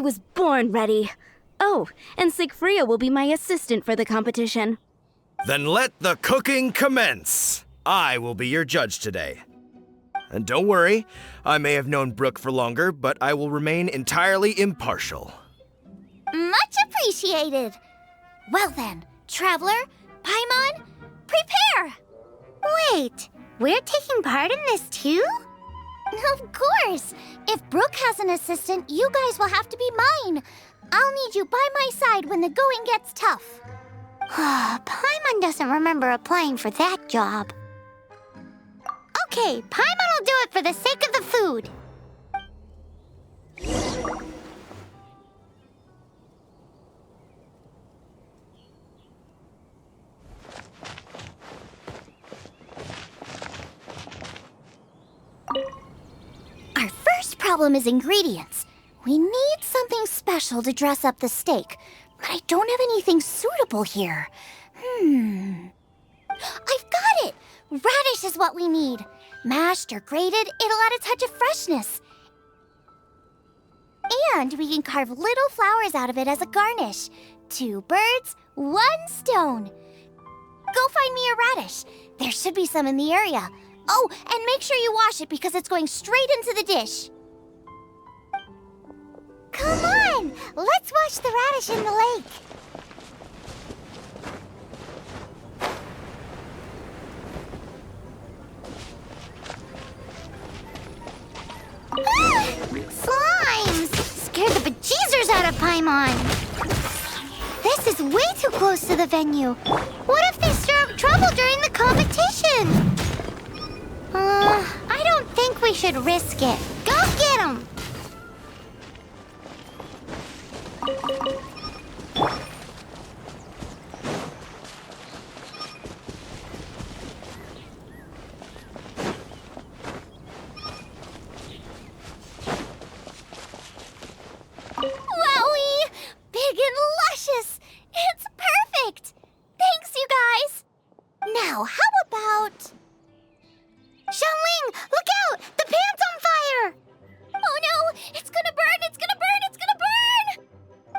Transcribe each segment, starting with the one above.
was born ready. Oh, and Sigfria will be my assistant for the competition. Then let the cooking commence. I will be your judge today. And don't worry, I may have known Brooke for longer, but I will remain entirely impartial. Much appreciated. Well then, Traveler, Paimon, prepare! Wait, we're taking part in this too? Of course! If Brooke has an assistant, you guys will have to be mine. I'll need you by my side when the going gets tough. Paimon doesn't remember applying for that job. Okay, Paimon will do it for the sake of the food. Our first problem is ingredients. We need something special to dress up the steak, but I don't have anything suitable here. I've got it! Radish is what we need. Mashed or grated, it'll add a touch of freshness. And we can carve little flowers out of it as a garnish. 2 birds, 1 stone. Go find me a radish. There should be some in the area. Oh, and make sure you wash it because it's going straight into the dish. Come on! Let's wash the radish in the lake. Slimes! Scared the bejeezers out of Paimon. This is way too close to the venue. What if they stir up trouble during the competition? I don't think we should risk it. Go get them! Wowie! Big and luscious! It's perfect! Thanks, you guys! Now, how about... Xiangling, look out! The pan's on fire! Oh no! It's gonna burn! It's gonna burn! It's gonna burn!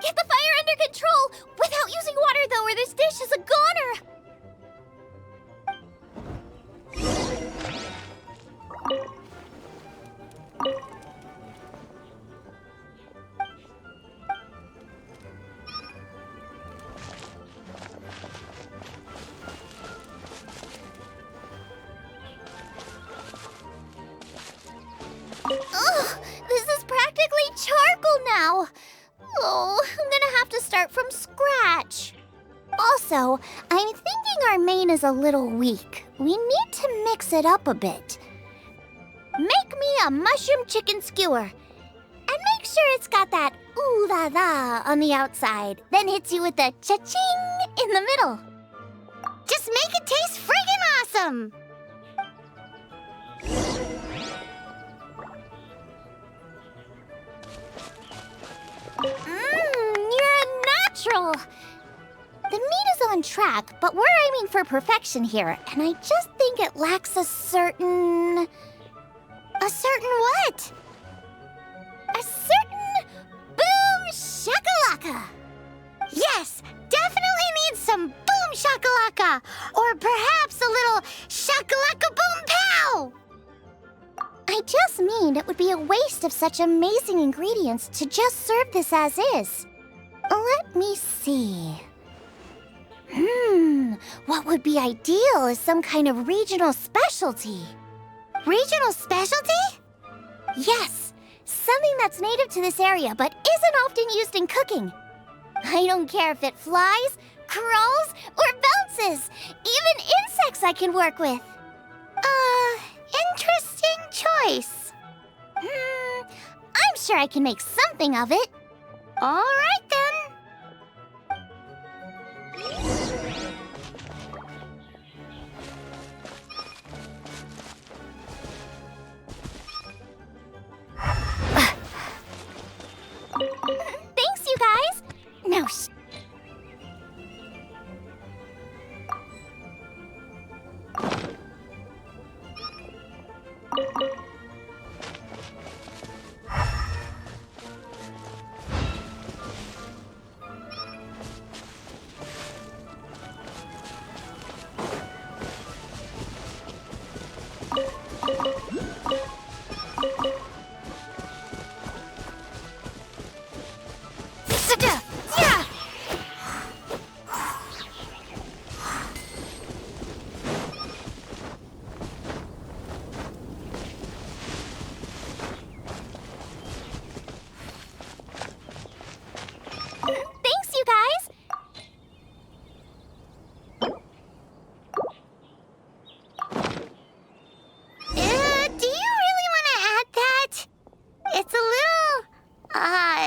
Get the fire under control! Without using water, though, or this dish is a goner! Ugh, this is practically charcoal now. Oh, I'm gonna have to start from scratch. Also, I'm thinking our main is a little weak. We need to mix it up a bit. Make me a mushroom chicken skewer. And make sure it's got that ooh la la on the outside. Then hits you with the cha-ching in the middle. Just make it taste friggin' awesome! You're a natural! The meat is on track, but we're aiming for perfection here, and I just think it lacks a certain... A certain what? A certain boom shakalaka! Yes, definitely needs some boom shakalaka! Or perhaps a little shakalaka boom pow! I just mean it would be a waste of such amazing ingredients to just serve this as is. Let me see. What would be ideal is some kind of regional specialty. Regional specialty? Yes, something that's native to this area but isn't often used in cooking. I don't care if it flies, crawls, or bounces. Even insects I can work with. Interesting choice. I'm sure I can make something of it. All right, then. Thanks, you guys. Now,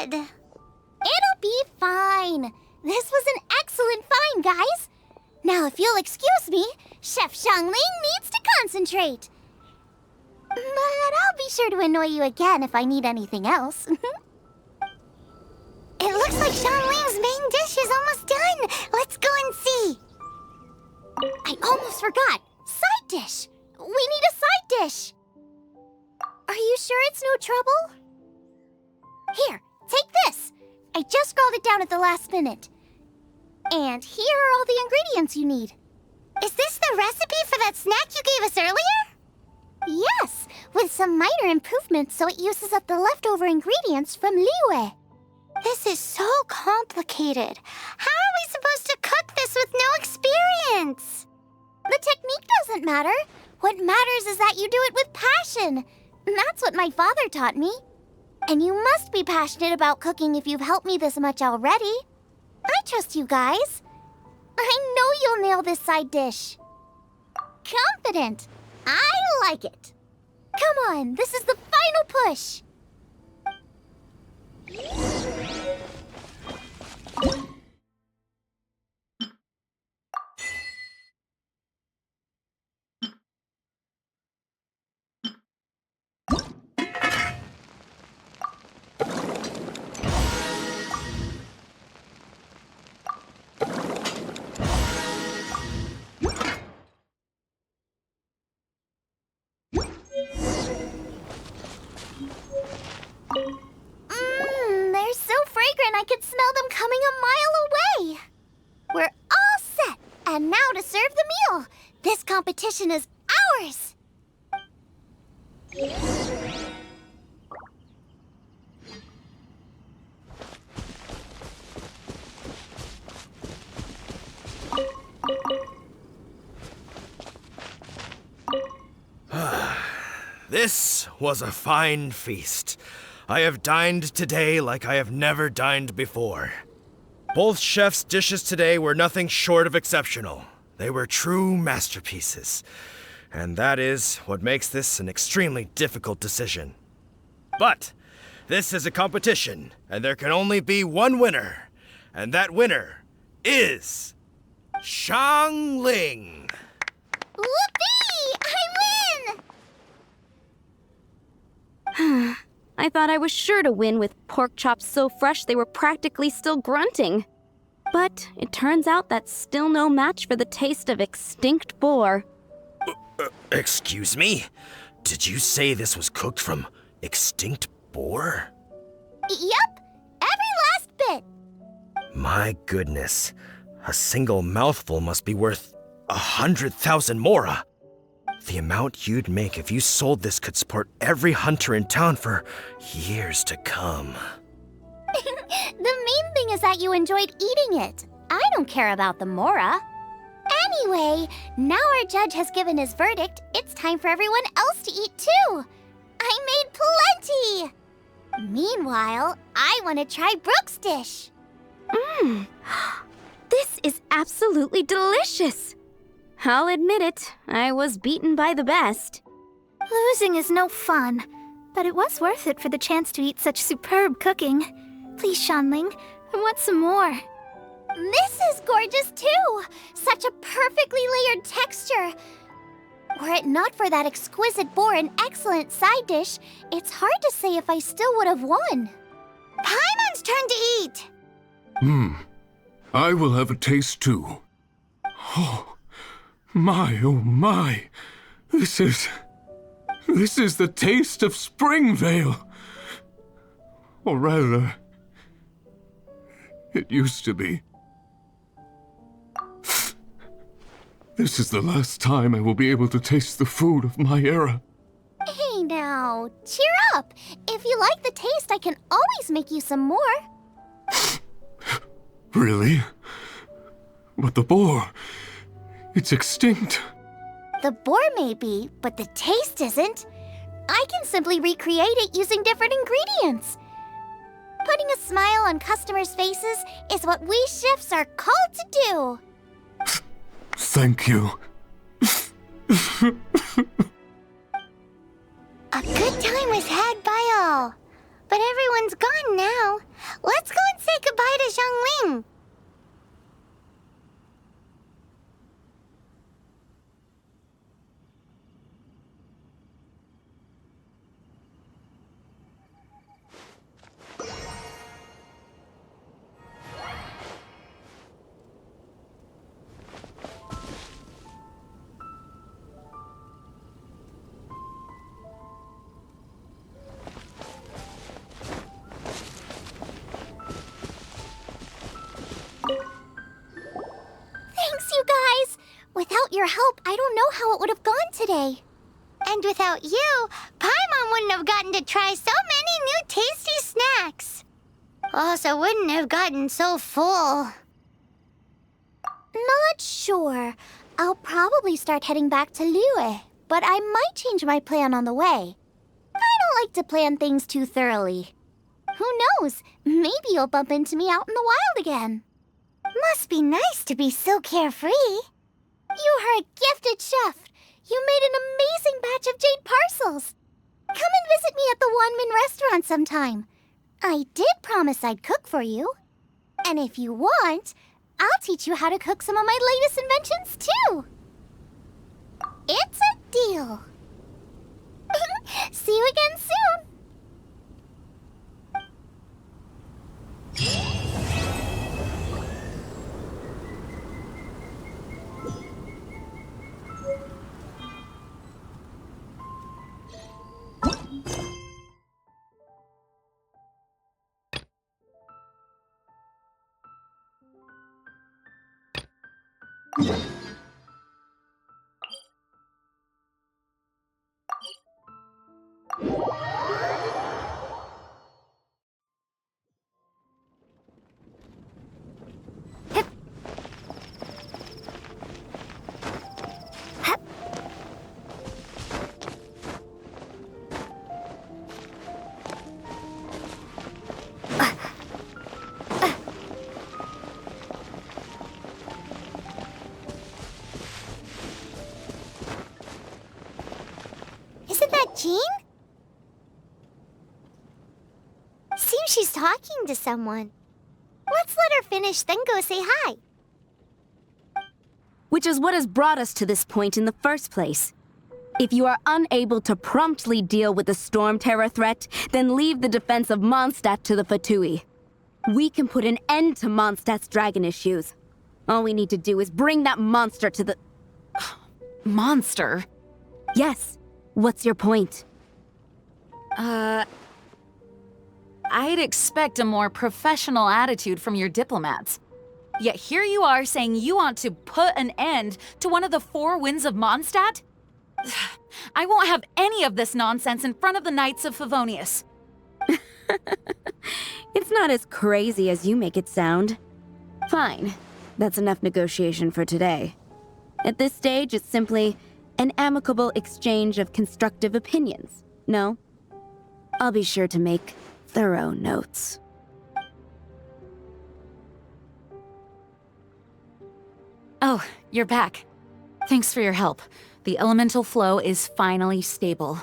good. It'll be fine. This was an excellent find, guys. Now, if you'll excuse me, Chef Xiangling needs to concentrate. But I'll be sure to annoy you again if I need anything else. It looks like Xiangling's main dish is almost done. Let's go and see. I almost forgot. Side dish. We need a side dish. Are you sure it's no trouble? Here, take this. I just scrawled it down at the last minute. And here are all the ingredients you need. Is this the recipe for that snack you gave us earlier? Yes, with some minor improvements so it uses up the leftover ingredients from Liyue. This is so complicated. How are we supposed to cook this with no experience? The technique doesn't matter. What matters is that you do it with passion. That's what my father taught me. And you must be passionate about cooking if you've helped me this much already. I trust you guys. I know you'll nail this side dish. Confident. I like it. Come on, this is the final push. They're so fragrant I could smell them coming a mile away. We're all set, and now to serve the meal. This competition is ours. This was a fine feast. I have dined today like I have never dined before. Both chefs' dishes today were nothing short of exceptional. They were true masterpieces. And that is what makes this an extremely difficult decision. But this is a competition, and there can only be one winner. And that winner is Xiangling. Whoopee! I win! I thought I was sure to win with pork chops so fresh they were practically still grunting. But it turns out that's still no match for the taste of extinct boar. Excuse me? Did you say this was cooked from extinct boar? Yep, every last bit. My goodness. A single mouthful must be worth 100,000 mora. The amount you'd make if you sold this could support every hunter in town for years to come. The main thing is that you enjoyed eating it. I don't care about the mora. Anyway, now our judge has given his verdict. It's time for everyone else to eat too. I made plenty. Meanwhile, I want to try Brooke's dish. This is absolutely delicious. I'll admit it, I was beaten by the best. Losing is no fun, but it was worth it for the chance to eat such superb cooking. Please, Xiangling, I want some more. This is gorgeous too. Such a perfectly layered texture. Were it not for that exquisite boar and excellent side dish, it's hard to say if I still would have won. Paimon's turn to eat. I will have a taste too. Oh my. This is the taste of Springvale. Or rather, it used to be. This is the last time I will be able to taste the food of my era. Hey now, cheer up. If you like the taste, I can always make you some more. Really? But the boar, it's extinct. The boar may be, but the taste isn't. I can simply recreate it using different ingredients. Putting a smile on customers' faces is what we chefs are called to do. Thank you. A good time was had by all, but everyone everyone's gone now. Let's go and say goodbye to Xiangling. Thanks, you guys! Without your help, I don't know how it would have gone today. And without you, Paimon wouldn't have gotten to try so many new tasty snacks. Also wouldn't have gotten so full. Not sure. I'll probably start heading back to Liyue, but I might change my plan on the way. I don't like to plan things too thoroughly. Who knows? Maybe you'll bump into me out in the wild again. Must be nice to be so carefree. You are a gifted chef. You made an amazing batch of jade parcels. Come and visit me at the Wanmin restaurant sometime. I did promise I'd cook for you. And if you want, I'll teach you how to cook some of my latest inventions too. It's a deal. See you again soon. Isn't that Jean? Seems she's talking to someone. Let's let her finish, then go say hi. Which is what has brought us to this point in the first place. If you are unable to promptly deal with the Storm Terror threat, then leave the defense of Mondstadt to the Fatui. We can put an end to Mondstadt's dragon issues. All we need to do is bring that monster to the... Monster? Yes. What's your point? I'd expect a more professional attitude from your diplomats. Yet here you are saying you want to put an end to one of the four winds of Mondstadt? I won't have any of this nonsense in front of the Knights of Favonius. It's not as crazy as you make it sound. Fine. That's enough negotiation for today. At this stage, it's simply an amicable exchange of constructive opinions. No? I'll be sure to make thorough notes. Oh, you're back. Thanks for your help. The elemental flow is finally stable.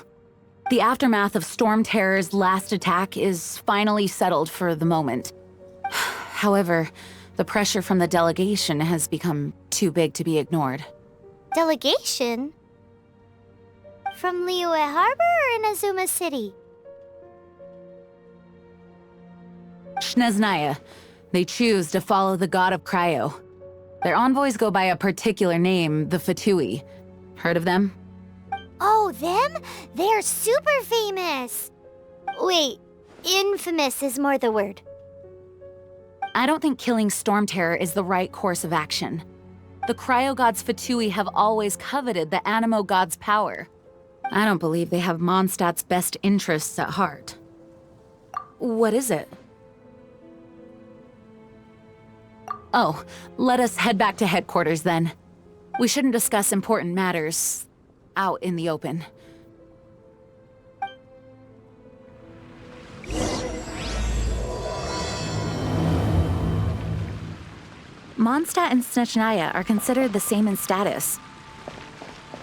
The aftermath of Storm Terror's last attack is finally settled for the moment. However, the pressure from the delegation has become too big to be ignored. Delegation? From Liyue Harbor or Inazuma City? Shneznaya. They choose to follow the god of Cryo. Their envoys go by a particular name, the Fatui. Heard of them? Oh, them? They're super famous! Wait, infamous is more the word. I don't think killing Storm Terror is the right course of action. The Cryo gods Fatui have always coveted the Animo god's power. I don't believe they have Mondstadt's best interests at heart. What is it? Oh, let us head back to headquarters then. We shouldn't discuss important matters out in the open. Mondstadt and Snechnaya are considered the same in status.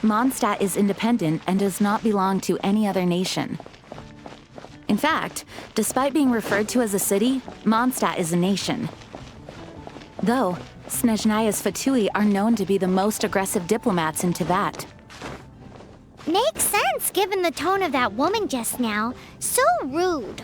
Mondstadt is independent and does not belong to any other nation. In fact, despite being referred to as a city, Mondstadt is a nation. Though, Snezhnaya's Fatui are known to be the most aggressive diplomats in Tibet. Makes sense given the tone of that woman just now. So rude.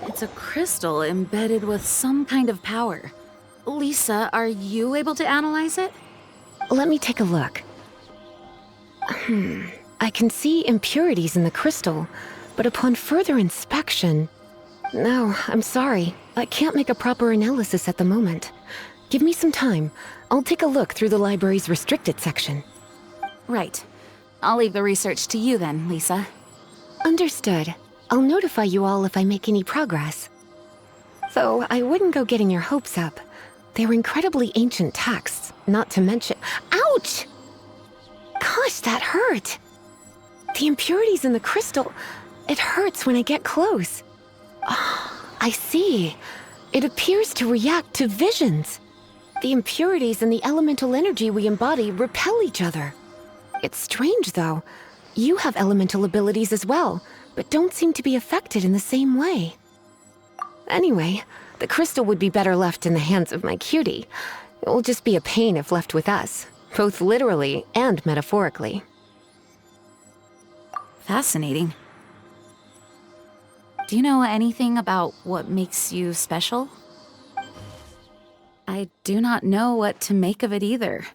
It's a crystal embedded with some kind of power. Lisa, are you able to analyze it? Let me take a look. I can see impurities in the crystal, but upon further inspection... No, I'm sorry. I can't make a proper analysis at the moment. Give me some time. I'll take a look through the library's restricted section. Right. I'll leave the research to you then, Lisa. Understood. I'll notify you all if I make any progress. Though I wouldn't go getting your hopes up. They're incredibly ancient texts, not to mention... Ouch! Gosh, that hurt! The impurities in the crystal... It hurts when I get close. Oh, I see. It appears to react to visions. The impurities and the elemental energy we embody repel each other. It's strange, though. You have elemental abilities as well, but don't seem to be affected in the same way. Anyway, the crystal would be better left in the hands of my cutie. It will just be a pain if left with us, both literally and metaphorically. Fascinating. Do you know anything about what makes you special? I do not know what to make of it either.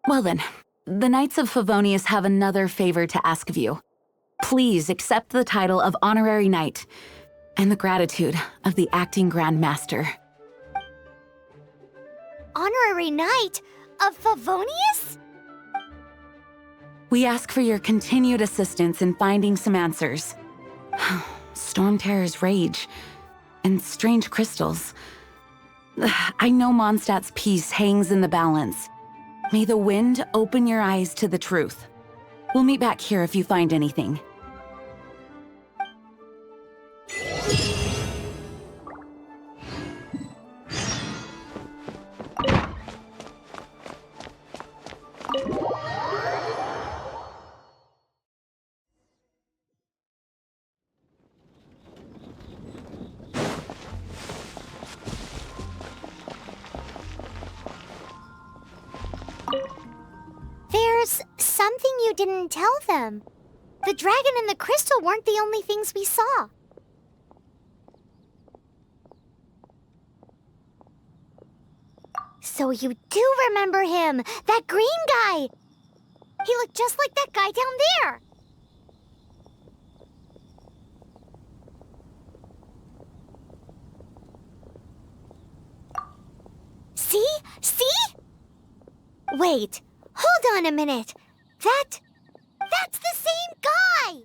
Well then, the Knights of Favonius have another favor to ask of you. Please accept the title of Honorary Knight and the gratitude of the Acting Grand Master. Honorary Knight of Favonius? We ask for your continued assistance in finding some answers. Storm Terror's rage and strange crystals. I know Mondstadt's peace hangs in the balance. May the wind open your eyes to the truth. We'll meet back here if you find anything. There's something you didn't tell them. The dragon and the crystal weren't the only things we saw. So you do remember him, that green guy. He looked just like that guy down there. See? See? Wait, hold on a minute. That's the same guy!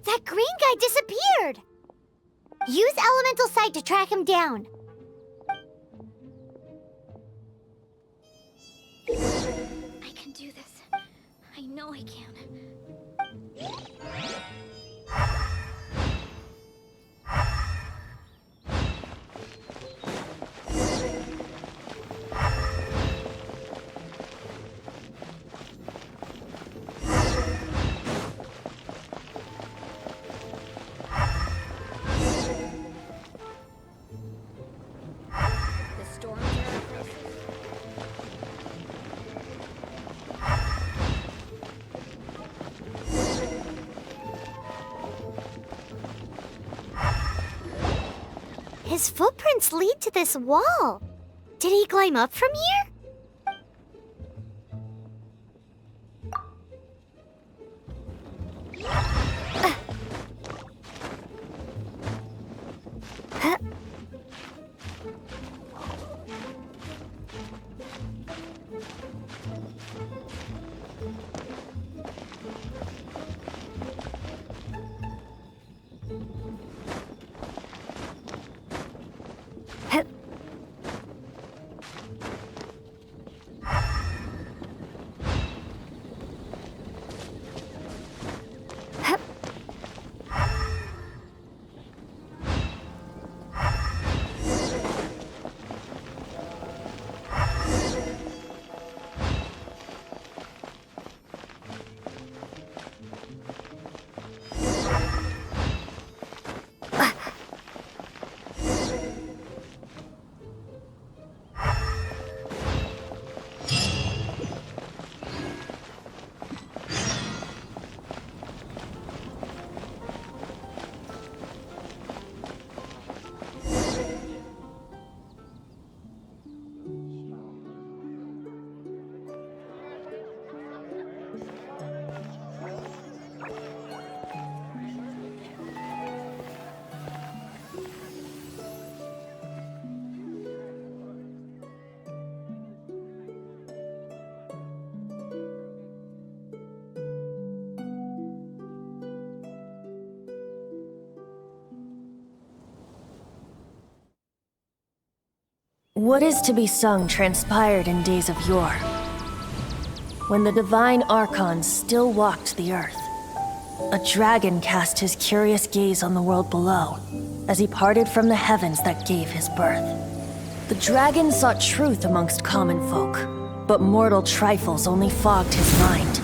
That green guy disappeared! Use Elemental Sight to track him down. I can do this. I know I can. The storm terror crisis. His footprints lead to this wall. Did he climb up from here? What is to be sung transpired in days of yore, when the divine archons still walked the earth. A dragon cast his curious gaze on the world below, as he parted from the heavens that gave his birth. The dragon sought truth amongst common folk, but mortal trifles only fogged his mind.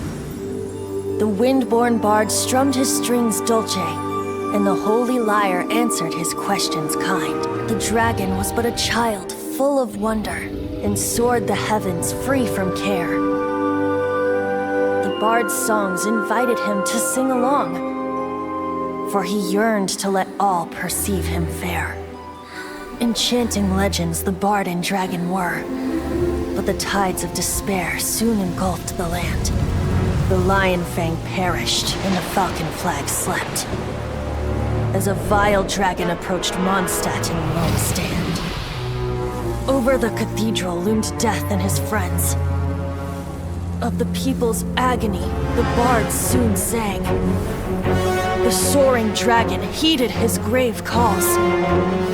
The wind-born bard strummed his strings dulce, and the holy lyre answered his questions kind. The dragon was but a child full of wonder, and soared the heavens free from care. The bard's songs invited him to sing along, for he yearned to let all perceive him fair. Enchanting legends the bard and dragon were, but the tides of despair soon engulfed the land. The lion fang perished, and the falcon flag slept, as a vile dragon approached Mondstadt in lone stand. Over the cathedral loomed death and his friends. Of the people's agony, the bards soon sang. The soaring dragon heeded his grave calls,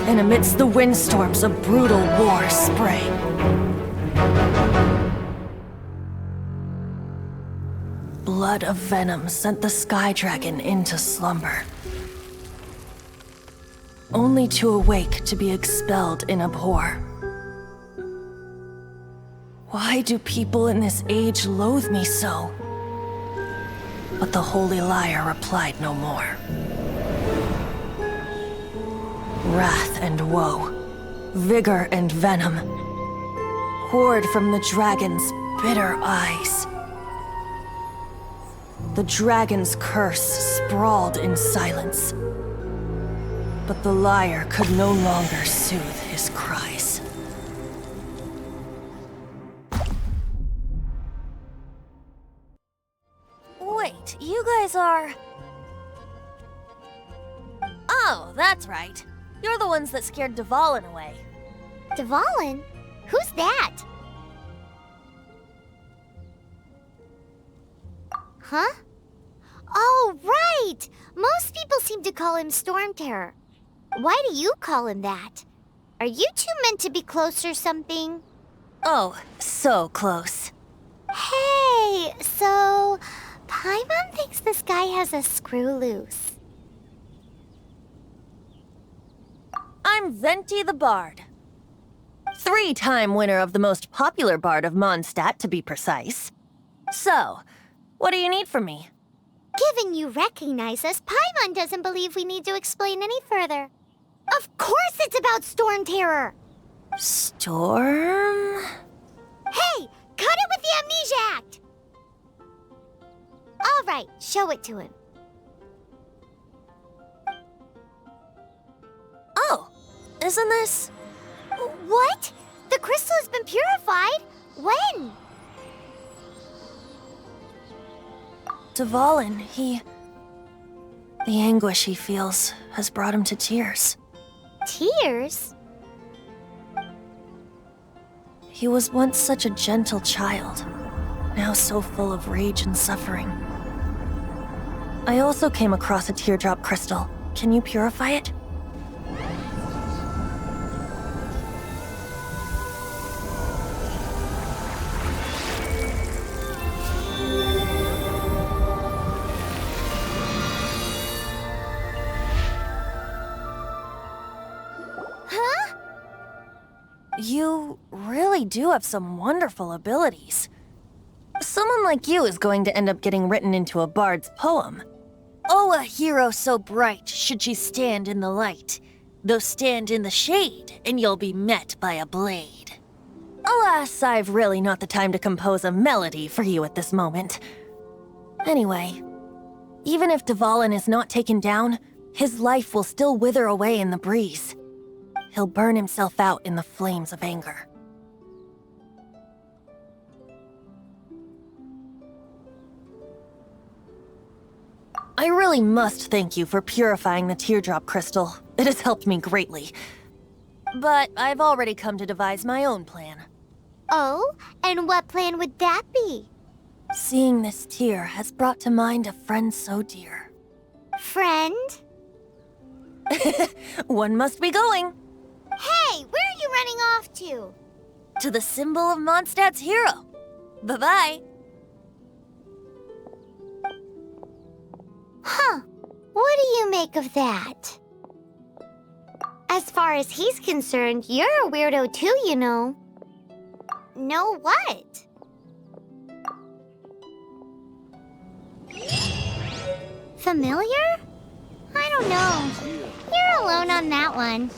and amidst the windstorms a brutal war sprang. Blood of venom sent the sky dragon into slumber, only to awake to be expelled in abhor. Why do people in this age loathe me so? But the holy lyre replied no more. Wrath and woe, vigor and venom, poured from the dragon's bitter eyes. The dragon's curse sprawled in silence, but the lyre could no longer soothe his cries. Wait, you guys are... Oh, that's right. You're the ones that scared Dvalin away. Dvalin? Who's that? Huh? Oh, right! Most people seem to call him Storm Terror. Why do you call him that? Are you two meant to be close or something? Oh, so close. Hey, so... Paimon thinks this guy has a screw loose. I'm Venti the Bard. 3-time winner of the most popular bard of Mondstadt, to be precise. So, what do you need from me? Given you recognize us, Paimon doesn't believe we need to explain any further. Of course it's about Storm Terror! Storm? Hey! Cut it with the Amnesia Act! All right, show it to him. Oh, isn't this... What? The crystal has been purified? When? Dvalin, the anguish he feels has brought him to tears. Tears? He was once such a gentle child, now so full of rage and suffering. I also came across a teardrop crystal. Can you purify it? Huh? You really do have some wonderful abilities. Someone like you is going to end up getting written into a bard's poem. Oh, a hero so bright should she stand in the light, though stand in the shade, and you'll be met by a blade. Alas, I've really not the time to compose a melody for you at this moment. Anyway, even if Dvalin is not taken down, his life will still wither away in the breeze. He'll burn himself out in the flames of anger. I really must thank you for purifying the teardrop crystal. It has helped me greatly. But I've already come to devise my own plan. Oh, and what plan would that be? Seeing this tear has brought to mind a friend so dear. Friend? One must be going. Hey, where are you running off to? To the symbol of Mondstadt's hero. Bye-bye. Huh. What do you make of that? As far as he's concerned, you're a weirdo too, you know. Know what? Familiar? I don't know. You're alone on that one.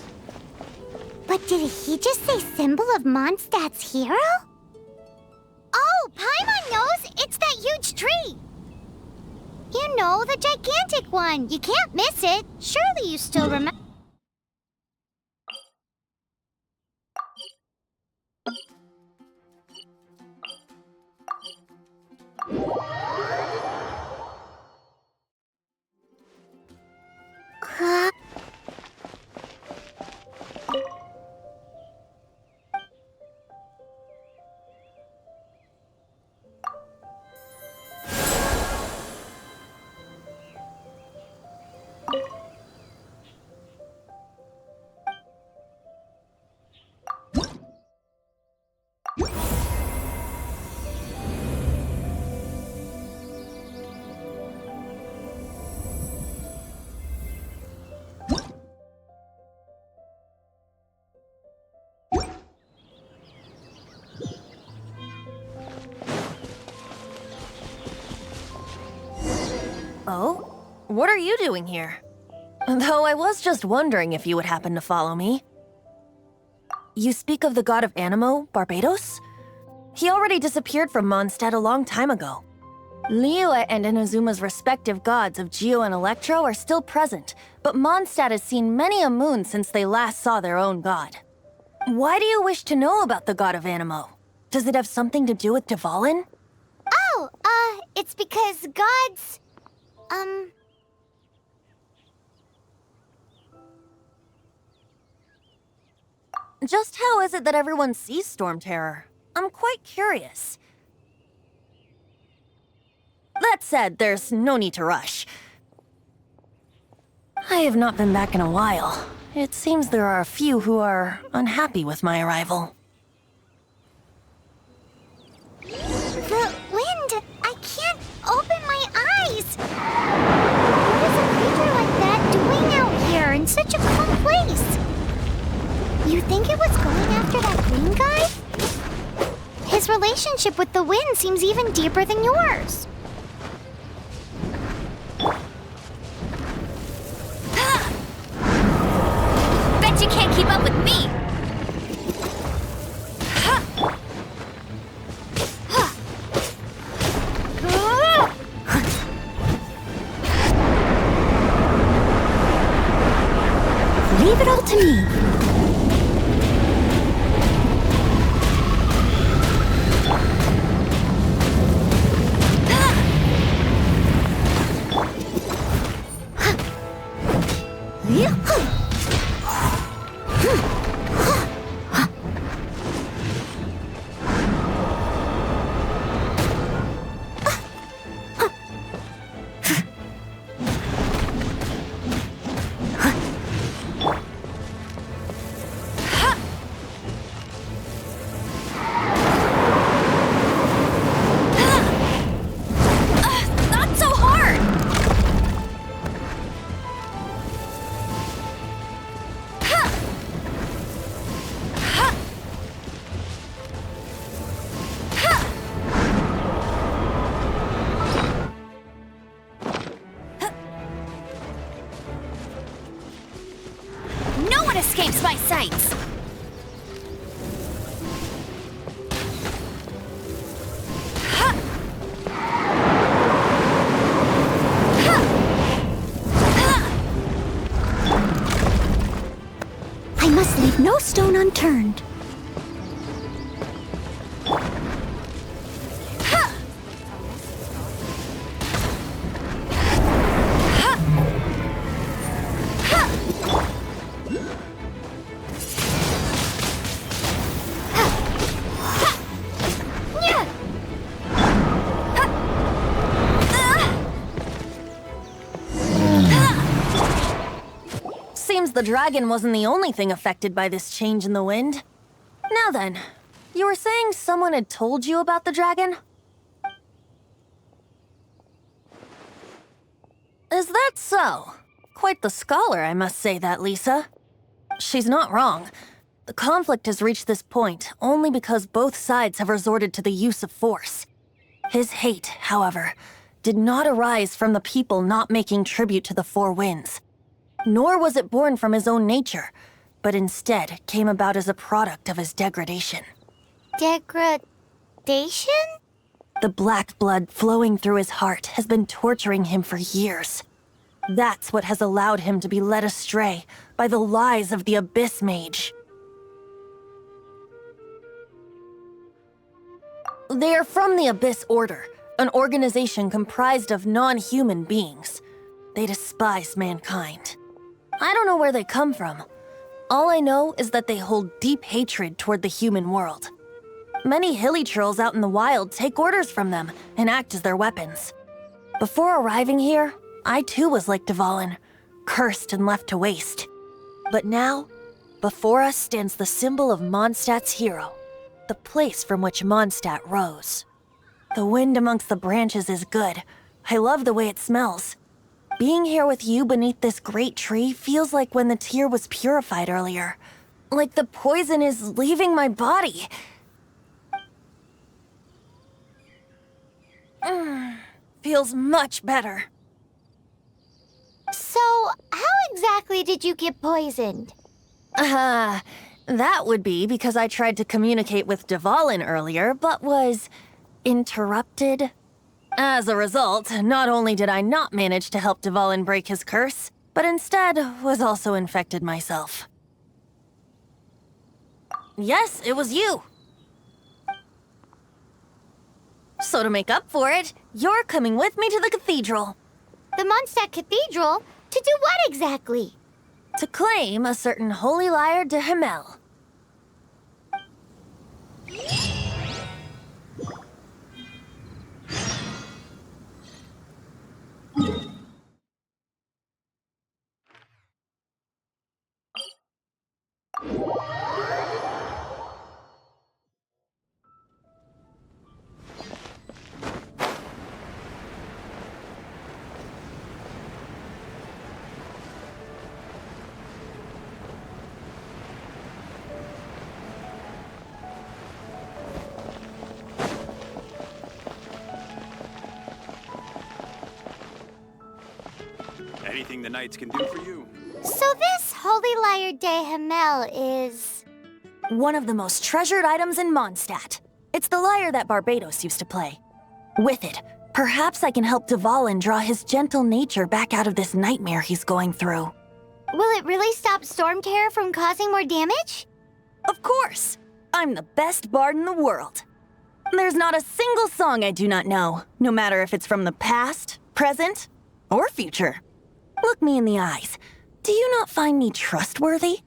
But did he just say symbol of Mondstadt's hero? Oh, Paimon knows! It's that huge tree! You know, the gigantic one. You can't miss it. Surely you still remember. Oh? What are you doing here? Though I was just wondering if you would happen to follow me. You speak of the god of Animo, Barbados? He already disappeared from Mondstadt a long time ago. Liyue and Inazuma's respective gods of Geo and Electro are still present, but Mondstadt has seen many a moon since they last saw their own god. Why do you wish to know about the god of Animo? Does it have something to do with Dvalin? Oh, it's because gods... Just how is it that everyone sees Storm Terror? I'm quite curious. That said, there's no need to rush. I have not been back in a while. It seems there are a few who are unhappy with my arrival. The wind! I can't open my eyes! What is a creature like that doing out here in such a calm place? You think it was going after that green guy? His relationship with the wind seems even deeper than yours. Bet you can't keep up with me! Leave it all to me. Not so hard! No one escapes my sights! I must leave no stone unturned. Seems the dragon wasn't the only thing affected by this change in the wind. Now then, you were saying someone had told you about the dragon? Is that so? Quite the scholar, I must say that, Lisa. She's not wrong. The conflict has reached this point only because both sides have resorted to the use of force. His hate, however, did not arise from the people not making tribute to the Four Winds. Nor was it born from his own nature, but instead came about as a product of his degradation. Degradation? The black blood flowing through his heart has been torturing him for years. That's what has allowed him to be led astray by the lies of the Abyss Mage. They are from the Abyss Order, an organization comprised of non-human beings. They despise mankind. I don't know where they come from. All I know is that they hold deep hatred toward the human world. Many hilly trolls out in the wild take orders from them and act as their weapons. Before arriving here, I too was like Dvalin, cursed and left to waste. But now, before us stands the symbol of Mondstadt's hero, the place from which Mondstadt rose. The wind amongst the branches is good. I love the way it smells. Being here with you beneath this great tree feels like when the tear was purified earlier. Like the poison is leaving my body. Feels much better. So, how exactly did you get poisoned? That would be because I tried to communicate with Dvalin earlier, but was interrupted. As a result, not only did I not manage to help Dvalin break his curse, but instead was also infected myself. Yes, it was you. So to make up for it, you're coming with me to the cathedral. The Mondstadt Cathedral? To do what exactly? To claim a certain holy lyre de Himmel. Anything the Knights can do for you? So this Holy Lyre de Himmel is... one of the most treasured items in Mondstadt. It's the lyre that Barbados used to play. With it, perhaps I can help Dvalin draw his gentle nature back out of this nightmare he's going through. Will it really stop Storm Terror from causing more damage? Of course! I'm the best bard in the world. There's not a single song I do not know, no matter if it's from the past, present, or future. Look me in the eyes. Do you not find me trustworthy?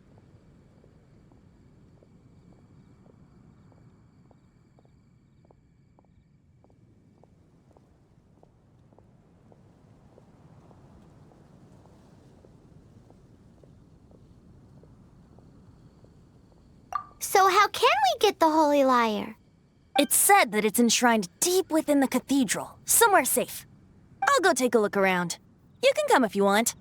So how can we get the Holy Lyre? It's said that it's enshrined deep within the cathedral, somewhere safe. I'll go take a look around. You can come if you want.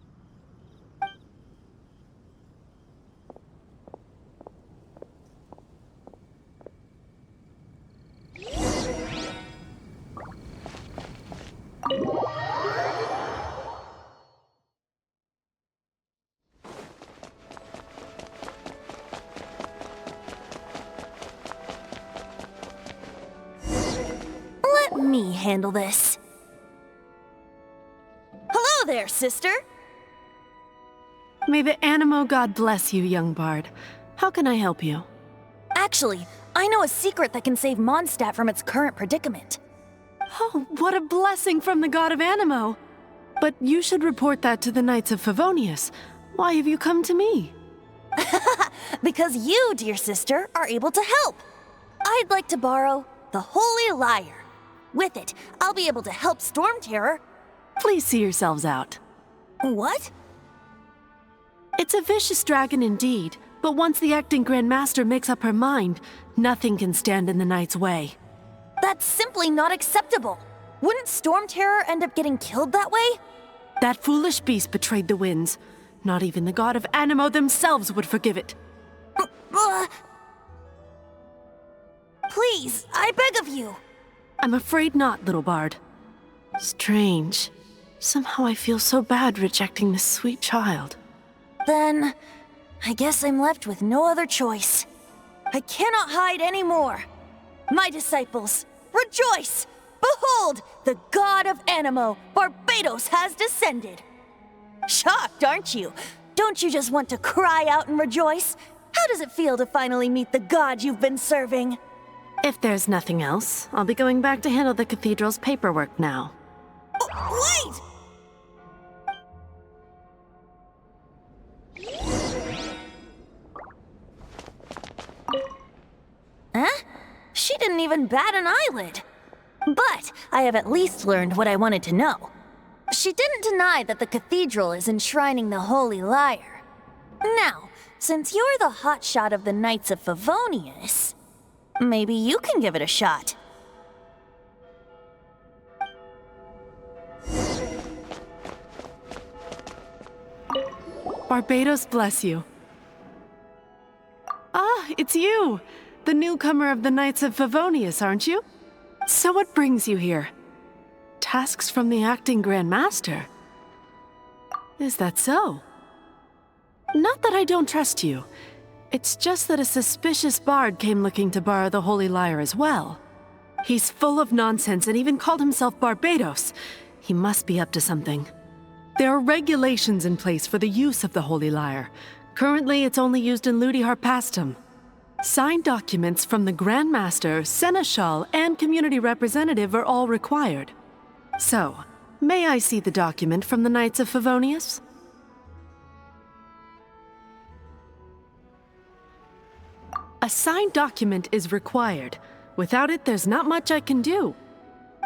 Let me handle this. Hello there, sister. May the Animo God bless you, young bard. How can I help you? Actually, I know a secret that can save Mondstadt from its current predicament. Oh, what a blessing from the god of Animo! But you should report that to the Knights of Favonius. Why have you come to me? Because you, dear sister, are able to help. I'd like to borrow the Holy Lyre. With it, I'll be able to help Storm Terror. Please see yourselves out. What? It's a vicious dragon indeed, But once the acting Grand Master makes up her mind, nothing can stand in the Knight's way. That's simply not acceptable. Wouldn't Storm Terror end up getting killed that way? That foolish beast betrayed the winds. Not even the god of Animo themselves would forgive it. Please, I beg of you. I'm afraid not, little bard. Strange. Somehow I feel so bad rejecting this sweet child. Then, I guess I'm left with no other choice. I cannot hide anymore. My disciples, rejoice! Behold, the god of Animo, Barbados, has descended. Shocked, aren't you? Don't you just want to cry out and rejoice? How does it feel to finally meet the god you've been serving? If there's nothing else, I'll be going back to handle the cathedral's paperwork now. Oh, wait! Huh? She didn't even bat an eyelid. But I have at least learned what I wanted to know. She didn't deny that the cathedral is enshrining the Holy Lyre. Now, since you're the hotshot of the Knights of Favonius, maybe you can give it a shot. Barbados bless you. Ah, it's you! The newcomer of the Knights of Favonius, aren't you? So what brings you here? Tasks from the acting Grand Master? Is that so? Not that I don't trust you. It's just that a suspicious bard came looking to borrow the Holy Lyre as well. He's full of nonsense and even called himself Barbados. He must be up to something. There are regulations in place for the use of the Holy Lyre. Currently, it's only used in Ludi Harpastum. Signed documents from the Grand Master, Seneschal, and Community Representative are all required. So, may I see the document from the Knights of Favonius? A signed document is required. Without it, there's not much I can do.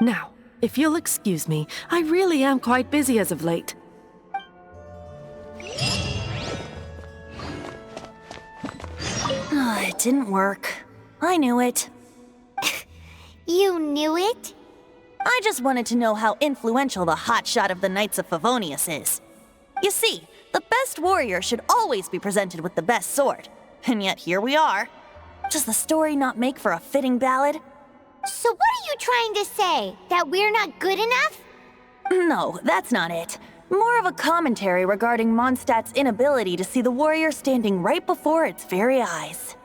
Now, if you'll excuse me, I really am quite busy as of late. It didn't work. I knew it. You knew it? I just wanted to know how influential the hotshot of the Knights of Favonius is. You see, the best warrior should always be presented with the best sword. And yet here we are. Does the story not make for a fitting ballad? So what are you trying to say? That we're not good enough? No, that's not it. More of a commentary regarding Mondstadt's inability to see the warrior standing right before its very eyes.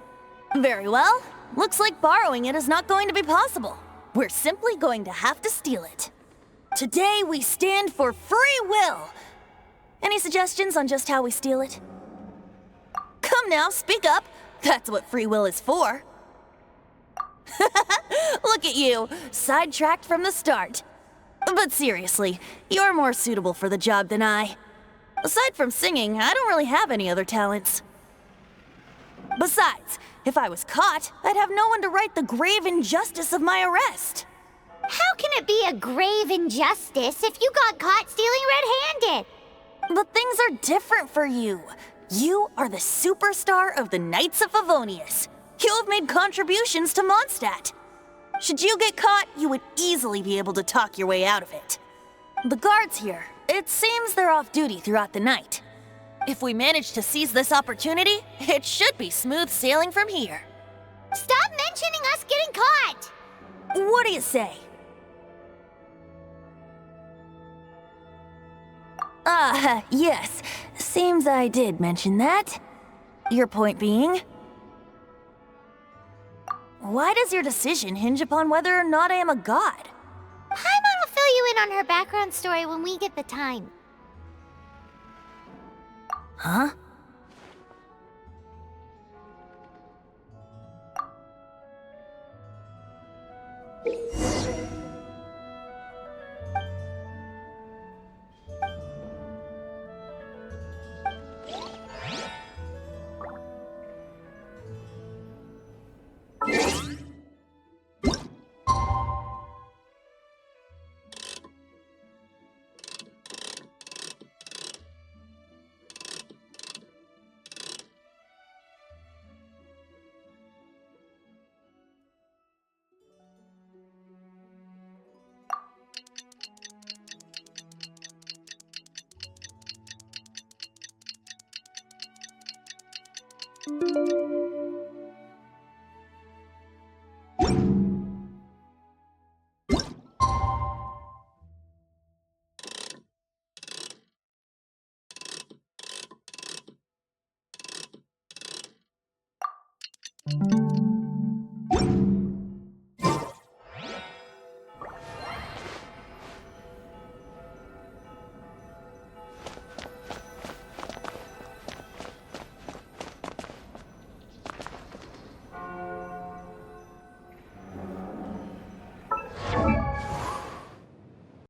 Very well. Looks like borrowing it is not going to be possible. We're simply going to have to steal it. Today we stand for free will. Any suggestions on just how we steal it? Come now, speak up. That's what free will is for. Look at you, sidetracked from the start. But seriously, you're more suitable for the job than I. Aside from singing, I don't really have any other talents. Besides, if I was caught, I'd have no one to right the grave injustice of my arrest. How can it be a grave injustice if you got caught stealing red-handed? But things are different for you. You are the superstar of the Knights of Favonius. You have made contributions to Mondstadt. Should you get caught, you would easily be able to talk your way out of it. The guards here, it seems they're off duty throughout the night. If we manage to seize this opportunity, it should be smooth sailing from here. Stop mentioning us getting caught! What do you say? Yes. Seems I did mention that. Your point being? Why does your decision hinge upon whether or not I am a god? Paimon will fill you in on her background story when we get the time. Huh?